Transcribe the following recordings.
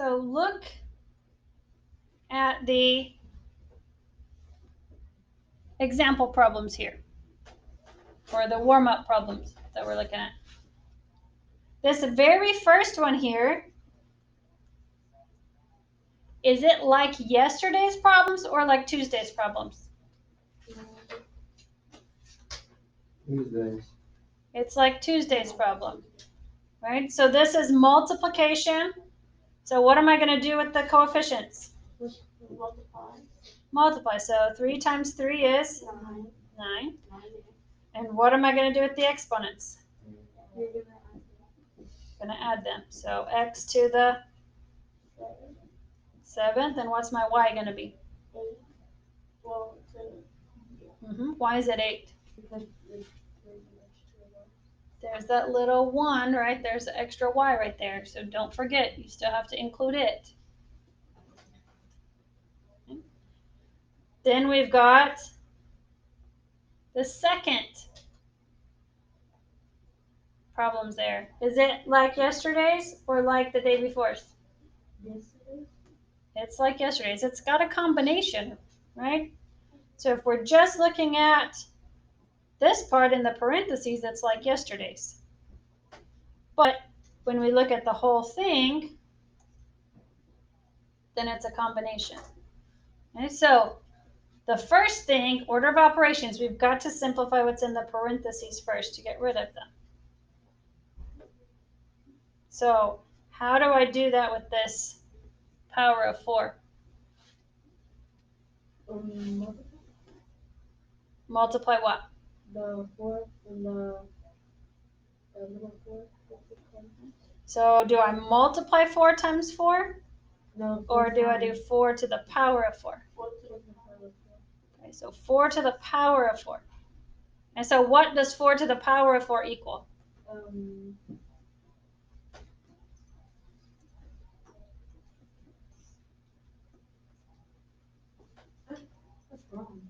So look at the example problems here, or the warm-up problems that we're looking at. This very first one here, is it like yesterday's problems or like Tuesday's problems? Tuesdays. It's like Tuesday's problem, right? So this is multiplication. So what am I going to do with the coefficients? Multiply. So 3 times 3 is 9. And what am I going to do with the exponents? Going to add them. So x to the 7th. And what's my y going to be? Why is it 8? There's that little 1, right? There's the extra y right there. So don't forget, you still have to include it. Okay. Then we've got the second problems there. Is it like yesterday's or like the day before's? It's like yesterday's. It's got a combination, right? So if we're just looking at this part in the parentheses, it's like yesterday's. But when we look at the whole thing, then it's a combination. Okay, so the first thing, order of operations, we've got to simplify what's in the parentheses first to get rid of them. So how do I do that with this power of 4? Multiply what? The 4 and the little 4. So do I multiply 4 times 4? No. Or do I do 4 to the power of 4? 4 to the power of 4. Okay, so 4 to the power of 4. And so what does 4 to the power of 4 equal? That's wrong.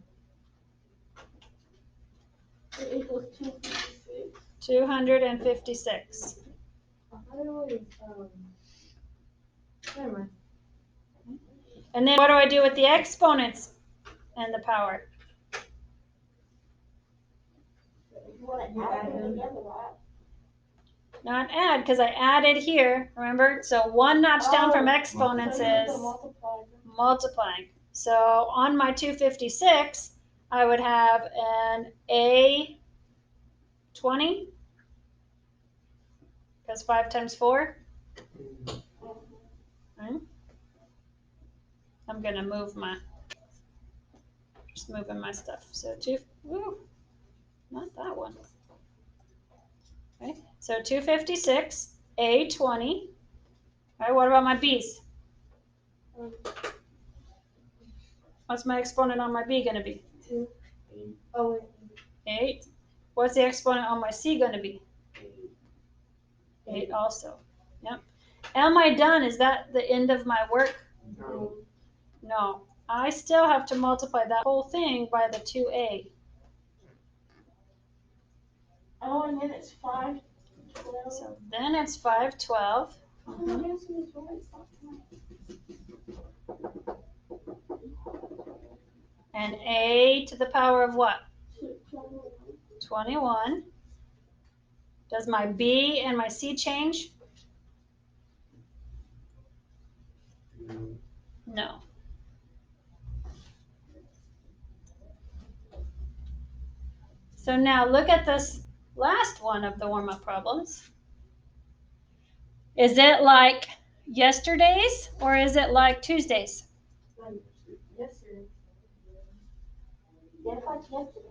It equals 256. 256. I thought it was, never mind. And then what do I do with the exponents and the power? You want to add them together, right? Not add, because I added here, remember? So one notch down from exponents is multiplying. So on my 256, I would have an A20, because 5 times 4. I'm going to move just moving my stuff. So not that one. Okay, so 256, A20. All right, what about my B's? What's my exponent on my B going to be? 2. Oh, wait. 8. What's the exponent on my C going to be? 8 also. Yep. Am I done? Is that the end of my work? No. No. I still have to multiply that whole thing by the 2A. Oh, and then it's 5. So then it's 512. And A to the power of what? 21. Does my B and my C change? No. So now look at this last one of the warm-up problems. Is it like yesterday's or is it like Tuesday's? Yesterday. Yeah, like yesterday.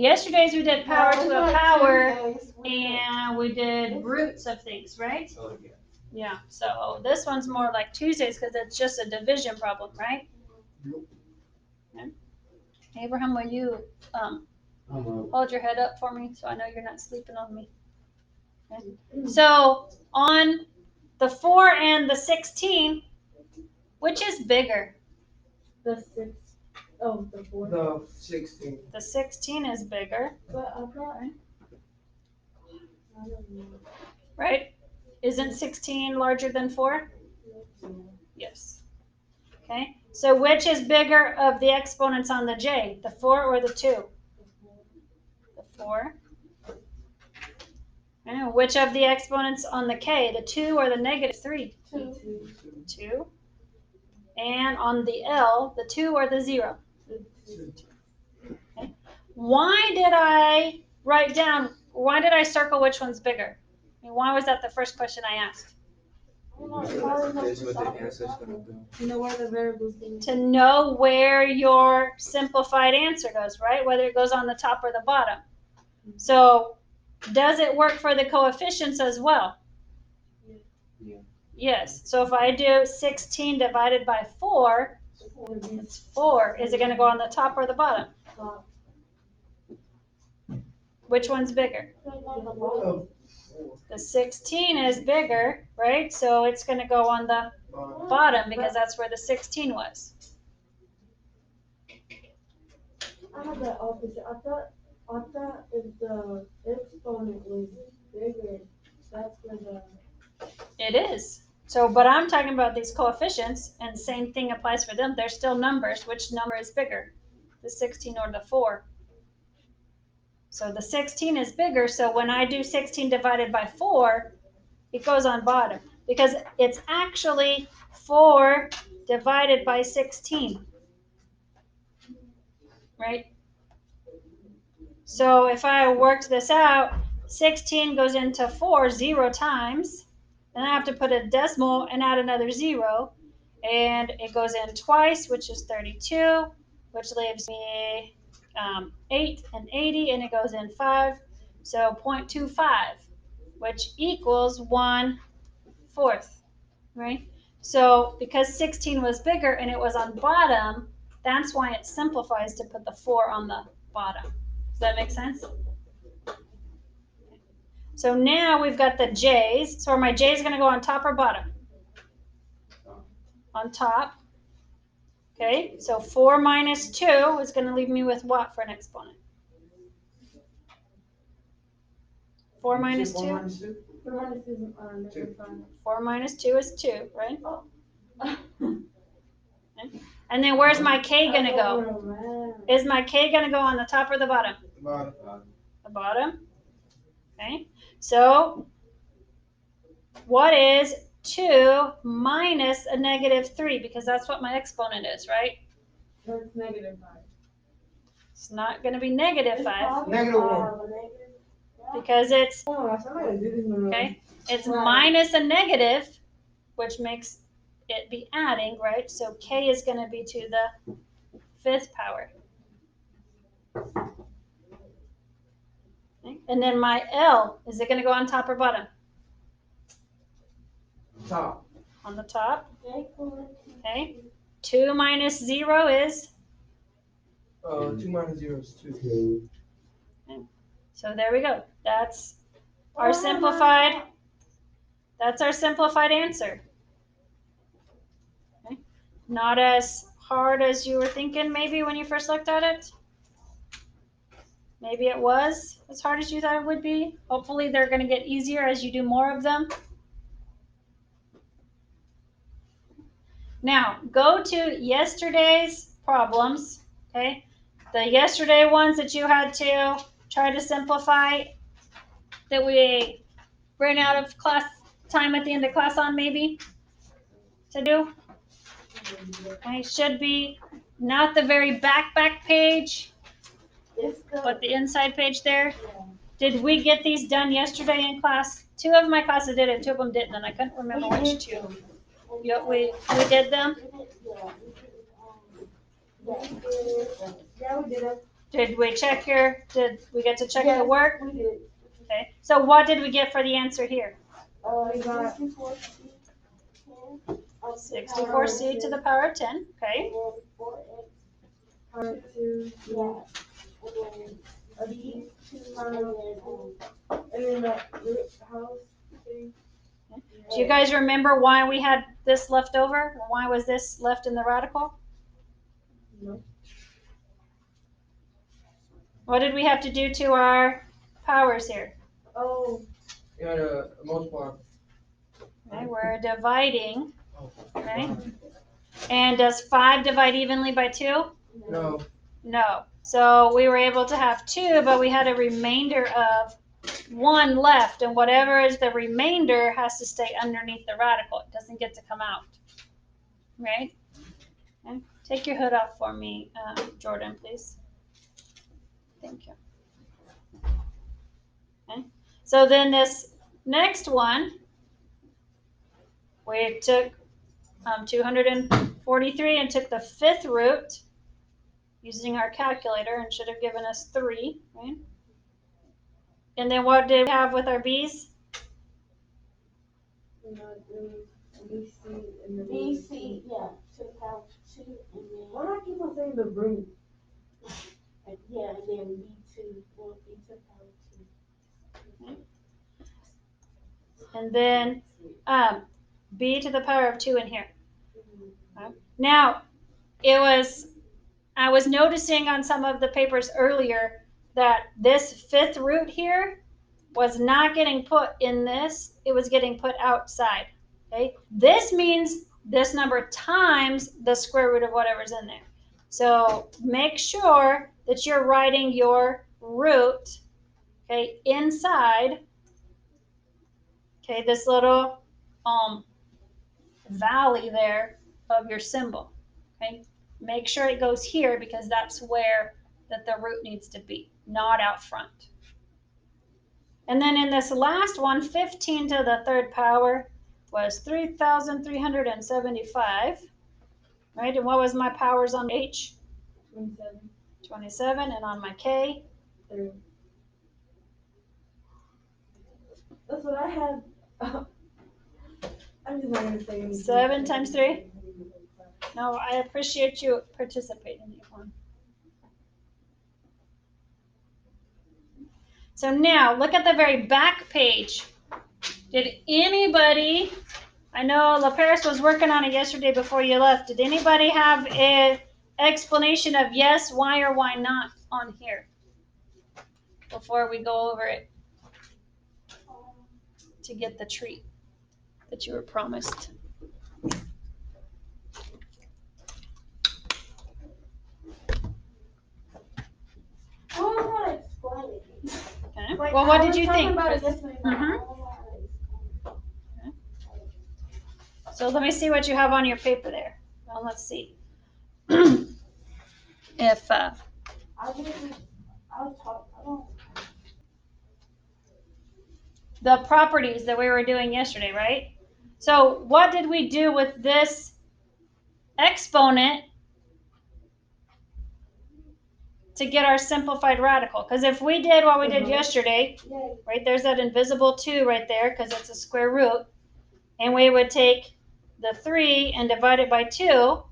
Yesterday's we did power to a power and we did roots of things, right? Oh, yeah. Yeah, so this one's more like Tuesday's because it's just a division problem, right? Yep. Okay. Abraham, will you hold your head up for me so I know you're not sleeping on me? Okay. So on the 4 and the 16, which is bigger? The 6. Oh, the 4. The 16. The 16 is bigger. But I got. I don't know. Right? Isn't 16 larger than 4? Yeah. Yes. Okay, so which is bigger of the exponents on the j, the 4 or the 2? The 4. And which of the exponents on the k, the 2 or the -3? 2. And on the L, the 2 or the 0? Okay. Why did I circle which one's bigger? I mean, why was that the first question I asked? That's what the answer's gonna do. You know where the variables go. To know where your simplified answer goes, right? Whether it goes on the top or the bottom. So, does it work for the coefficients as well? Yeah. Yes. So if I do 16 divided by 4, it's 4. Is it going to go on the top or the bottom? Which one's bigger? The 16 is bigger, right? So it's going to go on the bottom because that's where the 16 was. I had the opposite. I thought if the exponent was bigger, that's where the. It is. So, but I'm talking about these coefficients, and same thing applies for them. They're still numbers. Which number is bigger, the 16 or the 4? So the 16 is bigger, so when I do 16 divided by 4, it goes on bottom because it's actually 4 divided by 16, right? So if I worked this out, 16 goes into 4 0 times, and I have to put a decimal and add another 0, and it goes in twice, which is 32, which leaves me 8 and 80, and it goes in 5, so 0.25, which equals 1/4, right? So because 16 was bigger and it was on bottom, that's why it simplifies to put the 4 on the bottom. Does that make sense? So now we've got the j's. So are my j's going to go on top or bottom? On top. Okay, so 4 minus 2 is going to leave me with what for an exponent? 4 minus 2? 4 minus 2 is 2, right? Okay. And then where's my k going to go? Is my k going to go on the top or the bottom? The bottom. Okay, so what is 2 minus a -3? Because that's what my exponent is, right? That's -5. It's not going to be -5 -1. because it's Okay. okay. It's minus a negative, which makes it be adding, right? So k is going to be to the 5th power. Okay. And then my L, is it going to go on top or bottom? Top. On the top. Okay. 2 minus 0 is? 2 minus 0 is 2. Okay. So there we go. That's our simplified. That's our simplified answer. Okay. Not as hard as you were thinking maybe when you first looked at it. Maybe it was as hard as you thought it would be. Hopefully they're going to get easier as you do more of them. Now, go to yesterday's problems, okay? The yesterday ones that you had to try to simplify that we ran out of class time at the end of class on maybe to do. Okay, should be not the very back page, but the inside page there. Did we get these done yesterday in class? 2 of my classes did it, 2 of them didn't, and I couldn't remember which 2. Yeah, we did them. Yeah, we did it. Did we get to check your work? We did. Okay. So what did we get for the answer here? We got 64c to the power of 10. Okay. power 2. And then the root house thing. Do you guys remember why we had this left over? Why was this left in the radical? No. What did we have to do to our powers here? Oh. You gotta multiply. Okay, we're dividing Okay. And does 5 divide evenly by 2? No. No. So we were able to have 2, but we had a remainder of 1 left, and whatever is the remainder has to stay underneath the radical. It doesn't get to come out. Right? Okay. Take your hood off for me, Jordan, please. Thank you. Okay. So then this next one, we took 243 and took the 5th root using our calculator and should have given us 3, right? And then what did we have with our b's? BC and the BC, yeah, took out 2 and then, Why do I keep on saying the root? yeah, and then B2, well, we took out 2. And then b to the power of 2 in here. Okay. Now, I was noticing on some of the papers earlier that this 5th root here was not getting put in this, it was getting put outside. Okay, this means this number times the square root of whatever's in there. So make sure that you're writing your root, okay, inside, okay, this little valley there of your symbol. Okay, make sure it goes here because that's where that the root needs to be, not out front. And then in this last one, 15 to the 3rd power was 3,375, right? And what was my powers on H? 27. 27, and on my K? 3. That's what I had. I'm just not gonna say anything. 7 times 3? No, I appreciate you participating, Yvonne. So now, look at the very back page. Did anybody, I know LaParis was working on it yesterday before you left, did anybody have an explanation of yes, why, or why not on here before we go over it to get the treat that you were promised? I don't know how to explain it. Okay. Like, Well, what I did was you talking think? about it yesterday, but I Mhm. don't know how to explain it. So let me see what you have on your paper there. Well, let's see. If I didn't, I was talking, I don't. the properties that we were doing yesterday, right? So what did we do with this exponent to get our simplified radical? Because if we did what we did yesterday, Yeah. right, there's that invisible 2 right there because it's a square root, and we would take the 3 and divide it by 2,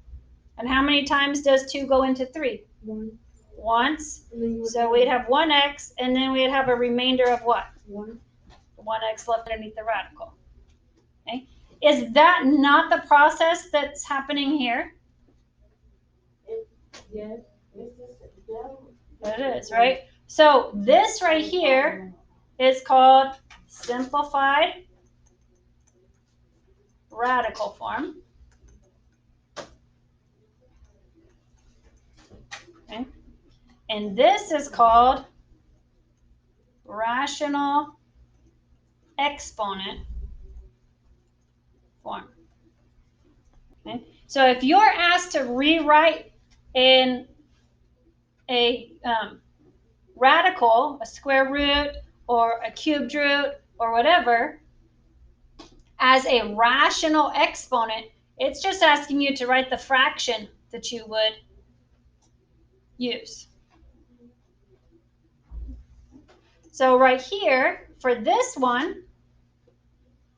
and how many times does 2 go into 3? 1. Once. And then you would So we'd have 1x, and then we'd have a remainder of what? 1. 1x left underneath the radical. Okay? Is that not the process that's happening here? Yes. It's just, them. It is, right? So this right here is called simplified radical form. Okay? And this is called rational exponent form. Okay? So if you're asked to rewrite in a radical, a square root or a cubed root or whatever, as a rational exponent, it's just asking you to write the fraction that you would use. So right here, for this one,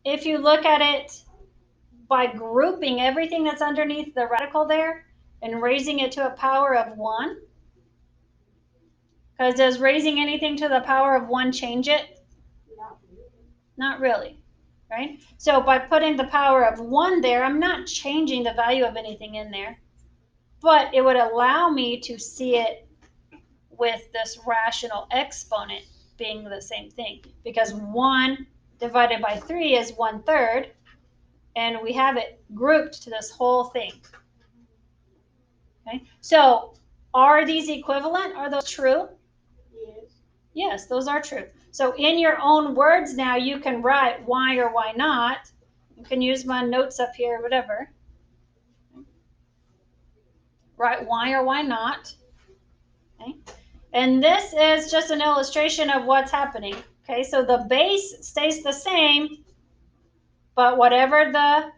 if you look at it by grouping everything that's underneath the radical there and raising it to a power of 1, because does raising anything to the power of 1 change it? Not really, right? So by putting the power of 1 there, I'm not changing the value of anything in there, but it would allow me to see it with this rational exponent being the same thing, because 1 divided by 3 is 1/3, and we have it grouped to this whole thing. Okay, so are these equivalent? Are those true? Yes. Yes, those are true. So in your own words now, you can write why or why not. You can use my notes up here, whatever. Write why or why not. Okay. And this is just an illustration of what's happening. Okay, so the base stays the same, but whatever the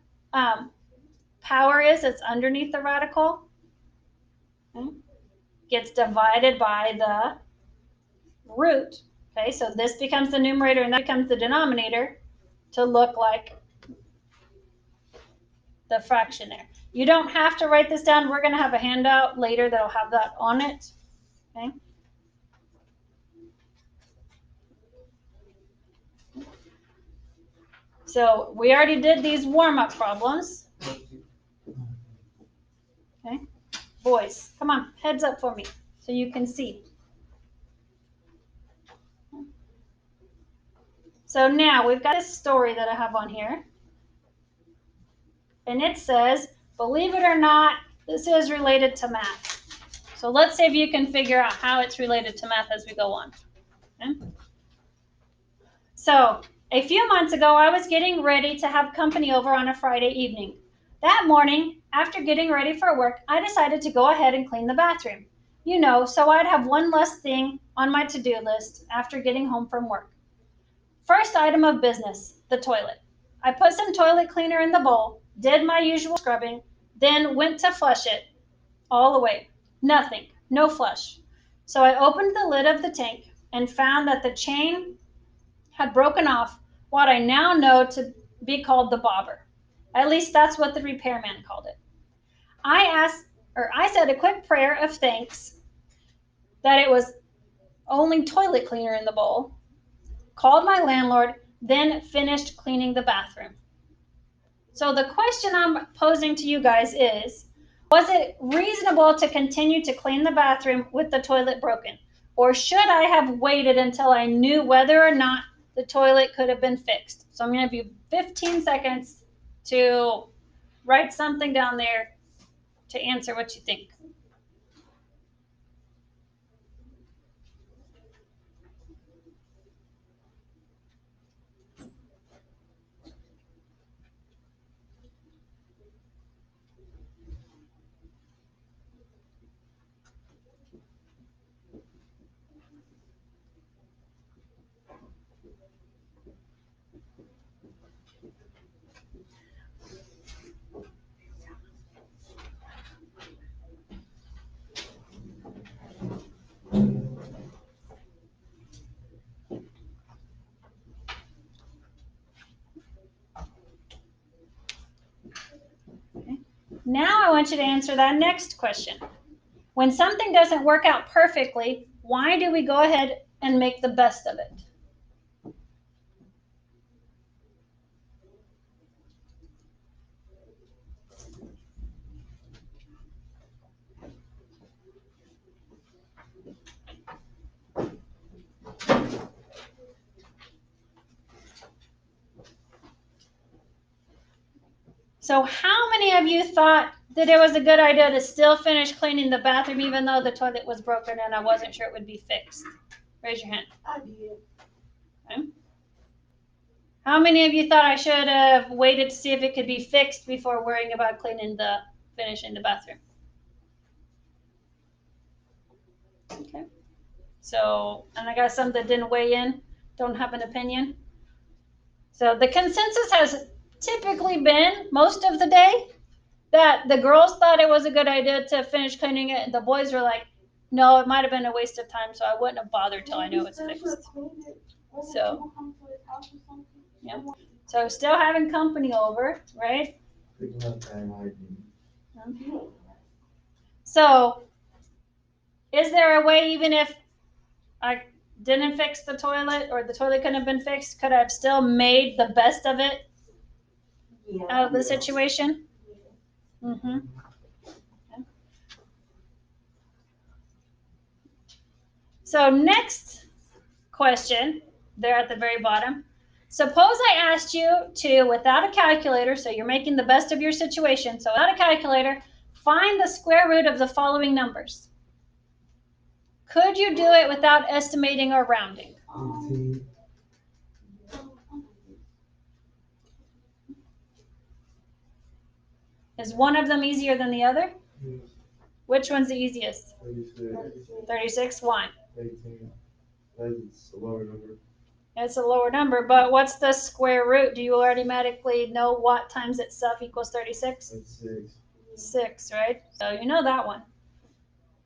power is that's underneath the radical, okay, gets divided by the root. Okay, so this becomes the numerator and that becomes the denominator to look like the fraction there. You don't have to write this down. We're going to have a handout later that'll have that on it. Okay. So we already did these warm-up problems. Okay. Boys, come on, heads up for me so you can see. So now we've got this story that I have on here. And it says, believe it or not, this is related to math. So let's see if you can figure out how it's related to math as we go on. Okay? So a few months ago, I was getting ready to have company over on a Friday evening. That morning, after getting ready for work, I decided to go ahead and clean the bathroom. You know, so I'd have one less thing on my to-do list after getting home from work. First item of business, the toilet. I put some toilet cleaner in the bowl, did my usual scrubbing, then went to flush it all away. Nothing, no flush. So I opened the lid of the tank and found that the chain had broken off what I now know to be called the bobber. At least that's what the repairman called it. I said a quick prayer of thanks that it was only toilet cleaner in the bowl, called my landlord, then finished cleaning the bathroom. So the question I'm posing to you guys is, was it reasonable to continue to clean the bathroom with the toilet broken? Or should I have waited until I knew whether or not the toilet could have been fixed? So I'm going to give you 15 seconds to write something down there to answer what you think. Okay. Now I want you to answer that next question. When something doesn't work out perfectly, why do we go ahead and make the best of it? So how many of you thought that it was a good idea to still finish cleaning the bathroom even though the toilet was broken and I wasn't sure it would be fixed? Raise your hand. I did. Okay. How many of you thought I should have waited to see if it could be fixed before worrying about finishing the bathroom? Okay. So, and I got some that didn't weigh in, don't have an opinion. So the consensus has typically been most of the day that the girls thought it was a good idea to finish cleaning it, and the boys were like, no, it might have been a waste of time, so I wouldn't have bothered till I knew it was fixed. So, yeah. So still having company over, right? So, is there a way, even if I didn't fix the toilet or the toilet couldn't have been fixed, could I have still made the best of it out of the situation? Mm-hmm. Okay. So next question, there at the very bottom. Suppose I asked you to, without a calculator, so you're making the best of your situation, so without a calculator, find the square root of the following numbers. Could you do it without estimating or rounding? 18. Is one of them easier than the other? Yes. Which one's the easiest? 36. 36, why? 18. That's a lower number. It's a lower number, but what's the square root? Do you automatically know what times itself equals 36? That's 6. 6, right? So you know that one.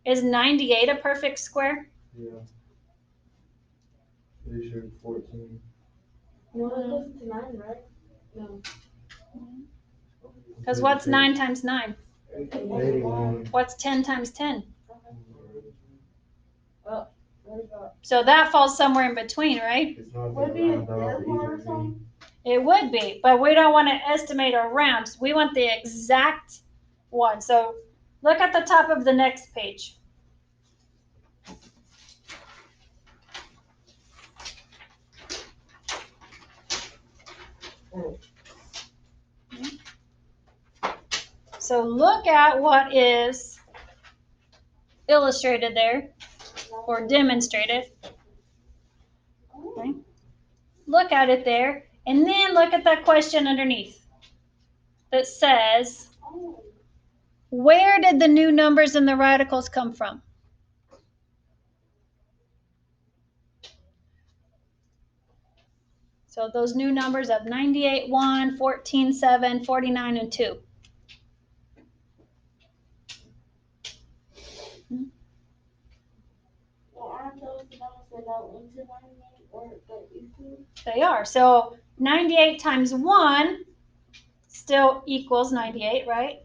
Is 98 a perfect square? Yeah. Pretty sure 14. No, it goes to 9, right? No. Because what's 9 times 9? 81. What's 10 times 10? Oh, there we go. So that falls somewhere in between, right? It's not Would it gonna be a round off decimal or either. something? It would be, but we don't want to estimate or round. We want the exact one. So look at the top of the next page. So look at what is illustrated there or demonstrated. Okay. Look at it there, and then look at that question underneath that says, where did the new numbers and the radicals come from? So those new numbers of 98, 1, 14, 7, 49, and 2. Well, aren't those the numbers that go into 98 or go into? They are. So 98 times 1 still equals 98, right?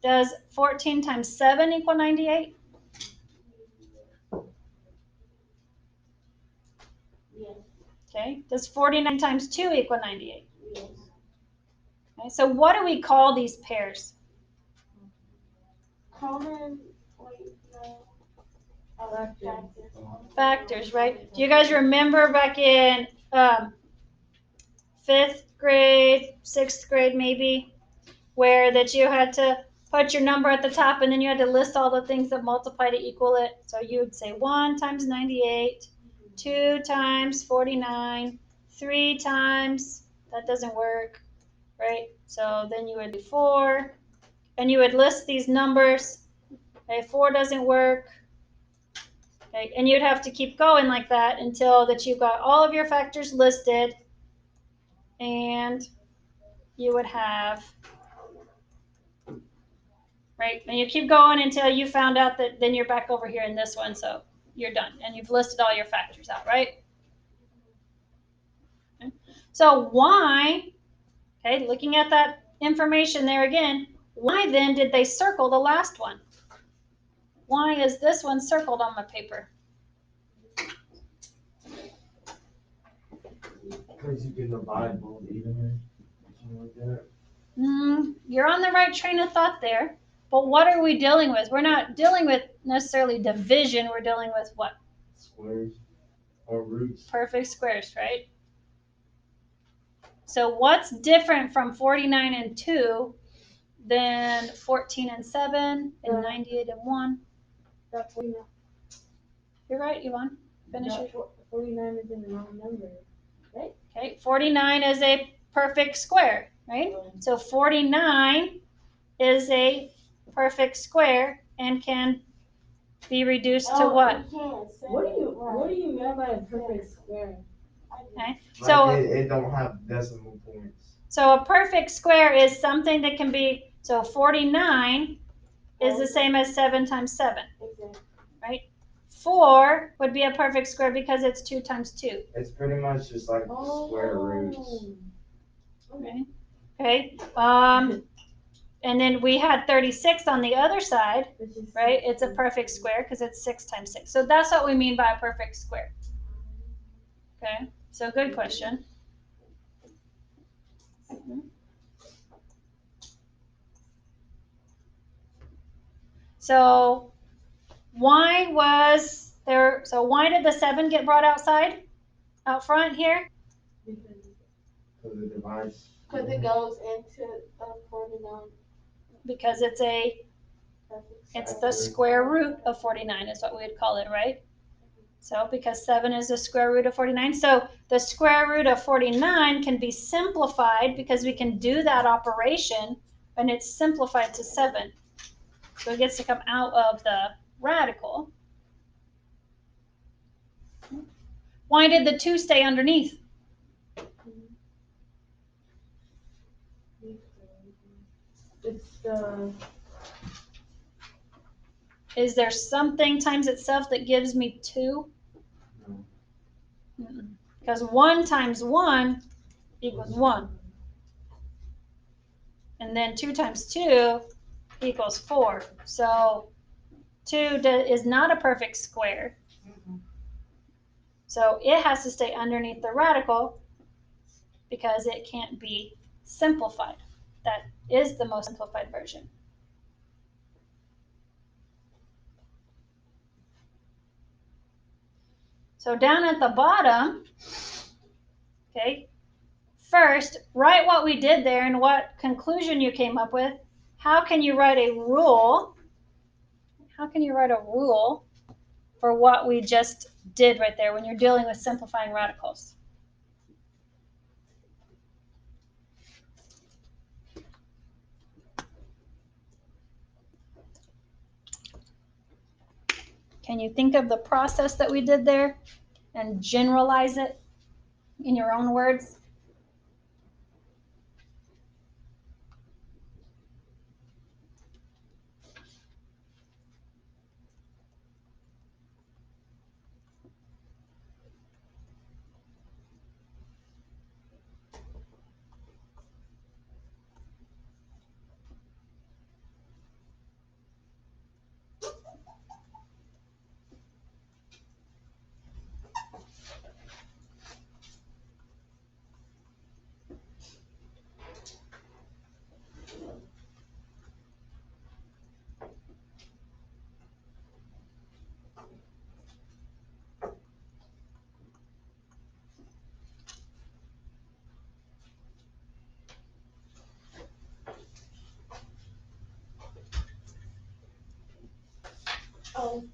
Does 14 times 7 equal 98? Yes. Okay. Does 49 times 2 equal 98? Yes. Okay. So what do we call these pairs? Common, wait, no. Factors. Factors, right? Do you guys remember back in 5th grade, 6th grade maybe, where that you had to put your number at the top and then you had to list all the things that multiply to equal it? So you would say 1 times 98, 2 times 49, 3 times, that doesn't work, right? So then you would do 4, and you would list these numbers. Okay, 4 doesn't work. Okay, and you'd have to keep going like that until that you got all of your factors listed, and you would have, right? And you keep going until you found out that then you're back over here in this one, so you're done, and you've listed all your factors out, right? Okay. So why, okay, looking at that information there again, why then did they circle the last one? Why is this one circled on my paper? Because you can divide both evenly. Something like that. You're on the right train of thought there, but what are we dealing with? We're not dealing with necessarily division. We're dealing with what? Squares or roots. Perfect squares, right? So what's different from 49 and 2 than 14 and 7 and 98 and 1? That 49, You're right, Yvonne. Finish that it. 49 is in the wrong number. Okay, 49 is a perfect square, right? So 49 is a perfect square and can be reduced to what? What do you mean by a perfect square? Okay. Like So it don't have decimal points. So a perfect square is something that can be, so 49 is the same as 7 times 7, right? 4 would be a perfect square because it's 2 times 2. It's pretty much just like square roots. Okay. Okay. And then we had 36 on the other side, right? It's a perfect square because it's 6 times 6. So that's what we mean by a perfect square. Okay. So good question. So why was there, so why did the 7 get brought outside, out front here? Because Cause it divides. Cause it goes into 49 Because it's perfect the square. square root of 49 is what we would call it, right? So because 7 is the square root of 49. So the square root of 49 can be simplified because we can do that operation and it's simplified to 7. So it gets to come out of the radical. Why did the 2 stay underneath? it's the Is there something times itself that gives me 2? No. Because 1 times 1 equals 1. And then 2 times 2 equals 4. So 2 is not a perfect square. So it has to stay underneath the radical because it can't be simplified. That is the most simplified version. So down at the bottom, okay, first, write what we did there and what conclusion you came up with. How can you write a rule? How can you write a rule for what we just did right there when you're dealing with simplifying radicals? Can you think of the process that we did there and generalize it in your own words? Oh.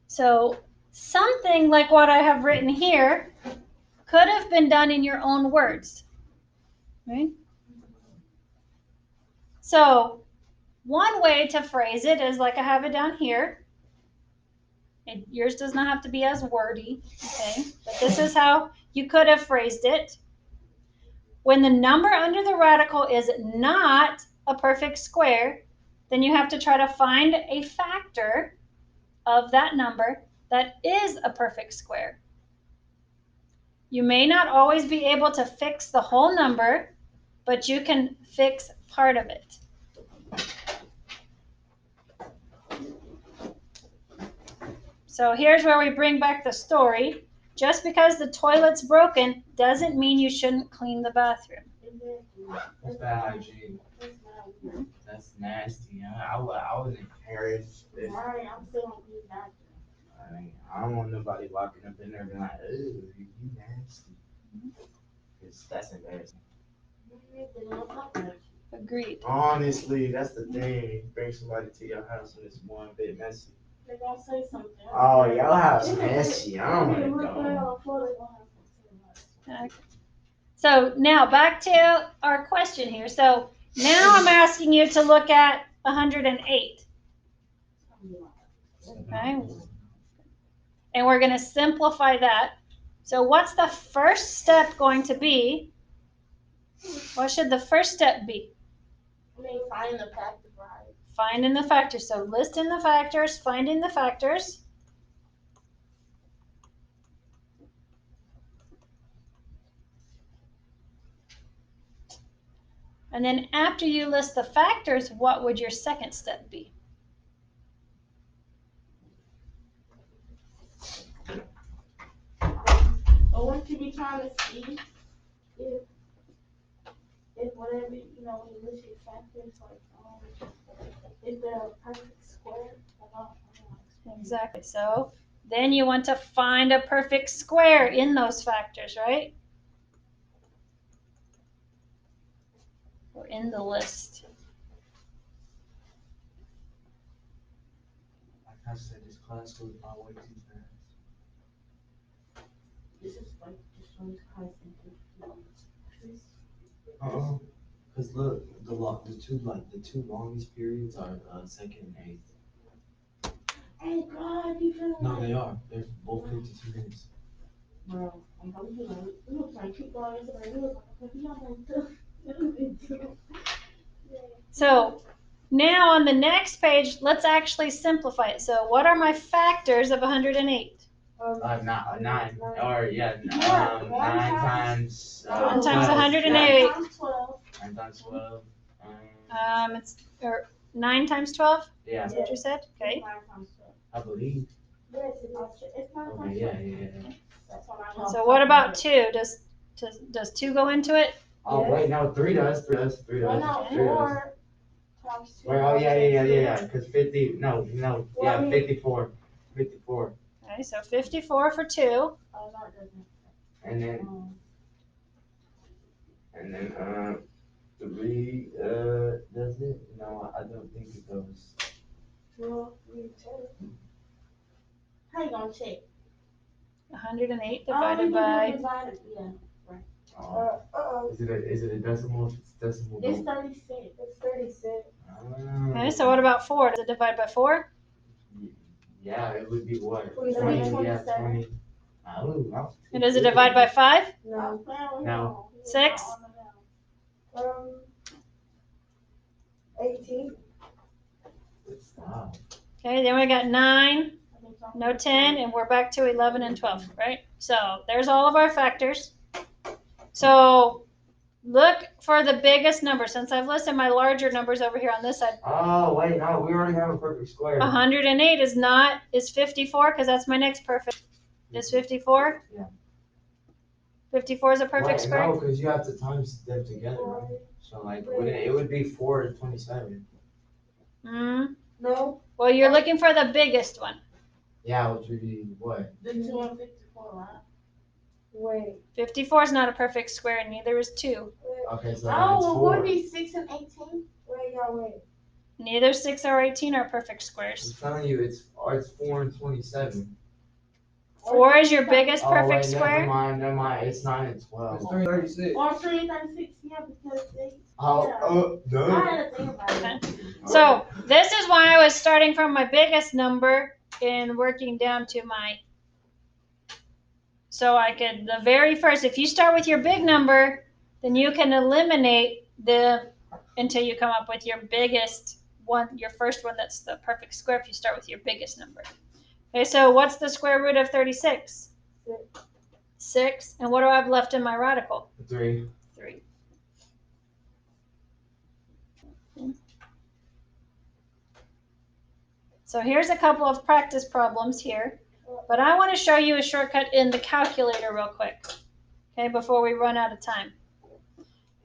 So something like what I have written here could have been done in your own words, right? So one way to phrase it is like I have it down here. Yours does not have to be as wordy, okay? But this is how you could have phrased it. When the number under the radical is not a perfect square, then you have to try to find a factor of that number that is a perfect square. You may not always be able to fix the whole number, but you can fix part of it. So here's where we bring back the story. Just because the toilet's broken doesn't mean you shouldn't clean the bathroom. That's bad hygiene. That's nasty. I was encouraged. Right, I'm still on these bathroom. I don't want nobody walking up in there being like, "Ooh, you nasty." That's embarrassing. Agreed. Honestly, that's the thing. You bring somebody to your house and it's one bit messy. They're gonna say something. Oh, y'all house messy. I don't want to go. Okay. So now back to our question here. So now I'm asking you to look at 108. Okay. And we're going to simplify that. So what's the first step going to be? What should the first step be? Find the factor, right? Finding the factors. So listing the factors, finding the factors. And then after you list the factors, what would your second step be? Or wouldn't you be trying to see if whatever, when you list your factors, like, if they're a perfect square? Exactly. So Then you want to find a perfect square in those factors, right? Or in the list. Like I said, this class goes by way too fast. This is like just shows constant. Cause look, the two longest periods are second and eighth. Hey God, you feel No, like they are. They're both 52 minutes. bro, I'm gonna be like, we was like keep going, but we was like, we don't want to. So now on the next page, let's actually simplify it. So what are my factors of 108? Nine. Or yeah, Yeah, 9 times. 1 times 12. 108. Times 12. 9 times 12. It's or 9 times 12. Yeah, That's what you said. Okay. 9 times 12. I believe. Yes, it's 9 Okay, times 12. yeah. That's what I know. So what about 2? Does 2 go into it? Oh Yes. wait, no, 3 does. 3 does. 3 Well, does. no, 3 does. 4 times 2. Wait, oh yeah. Cause 50. No. Well, Yeah, I mean- 54. 54. Okay, so 54 for 2. Oh, no, it doesn't. And then Um, 3 does it? No, I don't think it goes. Well, you tell. how you gonna check? 108 Oh, divided you by. divided, yeah. Uh-oh. Is it a decimal? If it's decimal, It's don't. 36. It's 36. Okay, so what about 4? Does it divide by 4? Yeah, it would be what? 27. 20, yeah, 20. And does it divide by 5? No. No. 6? 18. Wow. Okay, then we got 9, no 10, and we're back to 11 and 12, right? So there's all of our factors. So look for the biggest number. Since I've listed my larger numbers over here on this side, Oh, wait, no, we already have a perfect square. 108 is 54 because that's my next perfect. Is 54? Yeah. 54 is a perfect square? No, because you have to times them together, right? So, like, it would be 4 and 27. Mm. No. Well, you're looking for the biggest one. Yeah, which would be what? The 2 and 54, right? Wait. 54 is not a perfect square, and neither is 2. Okay, so Oh, it's well, 4. would it be 6 and 18? Wait, y'all wait. Neither 6 or 18 are perfect I'm squares. telling you, it's 4 and 27. 4 is your biggest Oh, perfect wait, square. never mind. It's 9 and It's 12. 36. Or 3 and 36, yeah, because they. Oh, I no. had to think about it. So this is why I was starting from my biggest number and working down to my. So I could, the very first, if you start with your big number, then you can eliminate until you come up with your biggest one, your first one that's the perfect square if you start with your biggest number. Okay, so what's the square root of 36? 6. And what do I have left in my radical? 3. 3. So here's a couple of practice problems here, but I want to show you a shortcut in the calculator real quick, okay, before we run out of time.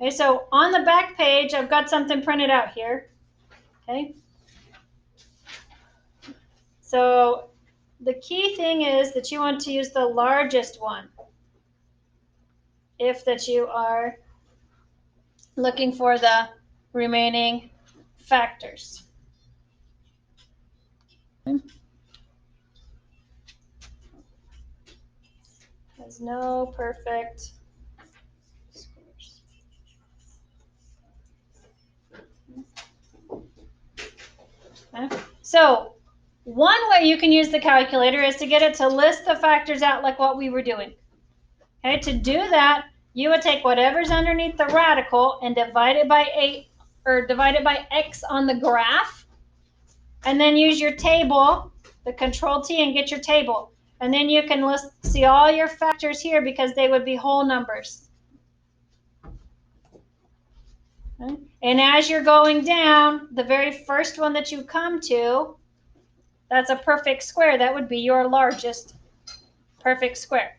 Okay, so on the back page, I've got something printed out here, okay? So the key thing is that you want to use the largest one if that you are looking for the remaining factors. There's no perfect squares. Okay. So one way you can use the calculator is to get it to list the factors out like what we were doing. Okay, to do that, you would take whatever's underneath the radical and divide it by 8 or divide it by x on the graph, and then use your table, the Control T, and get your table. And then you can see all your factors here because they would be whole numbers. Okay. And as you're going down, the very first one that you come to, that's a perfect square. That would be your largest perfect square.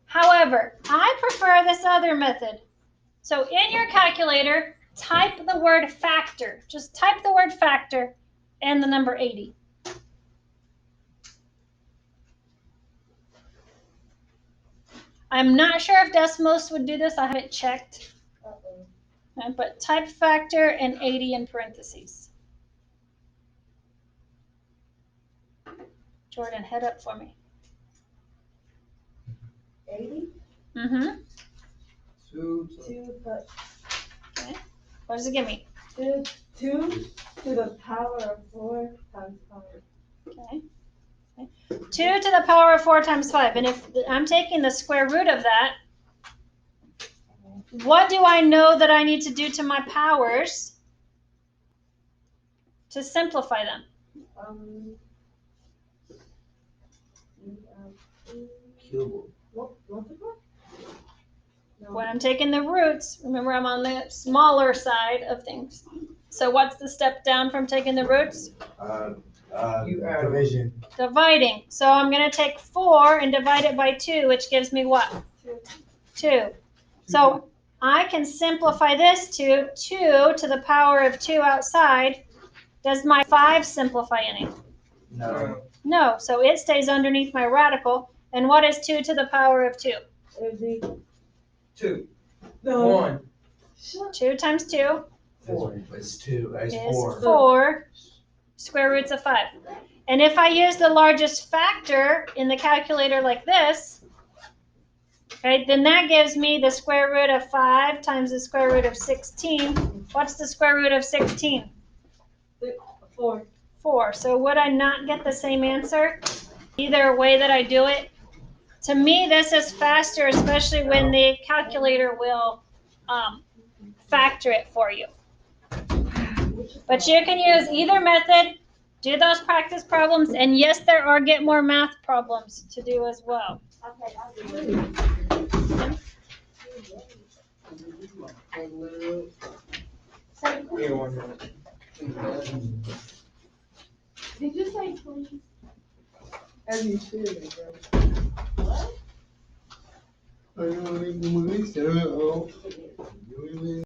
However, I prefer this other method. So in your calculator, type the word factor. Just type the word factor and the number 80. I'm not sure if Desmos would do this. I haven't checked. But type factor and 80 in parentheses. Jordan, head up for me. 80? Mm-hmm. 2 2 plus What does it give me? 2 to the power of 4 times 5. Okay. 2 to the power of 4 times 5. And if I'm taking the square root of that, what do I know that I need to do to my powers to simplify them? Cube. Multiply? No. When I'm taking the roots, remember I'm on the smaller side of things. So what's the step down from taking the roots? You add Division. Dividing. So I'm going to take 4 and divide it by 2, which gives me what? 2. So I can simplify this to 2 to the power of 2 outside. Does my 5 simplify any? No. No. So it stays underneath my radical. And what is 2 to the power of 2? It'd be 2. no. 1. 2 times 2 4. It's 2. It's is 4. 4 square roots of 5. And if I use the largest factor in the calculator like this, okay, then that gives me the square root of 5 times the square root of 16. What's the square root of 16? 4. 4. So would I not get the same answer either way that I do it? To me, this is faster, especially when the calculator will factor it for you. But you can use either method, do those practice problems, and yes, there are get more math problems to do as well. Okay, I'll do it. Here, 1 minute. Did you say please? As you should, What? bro.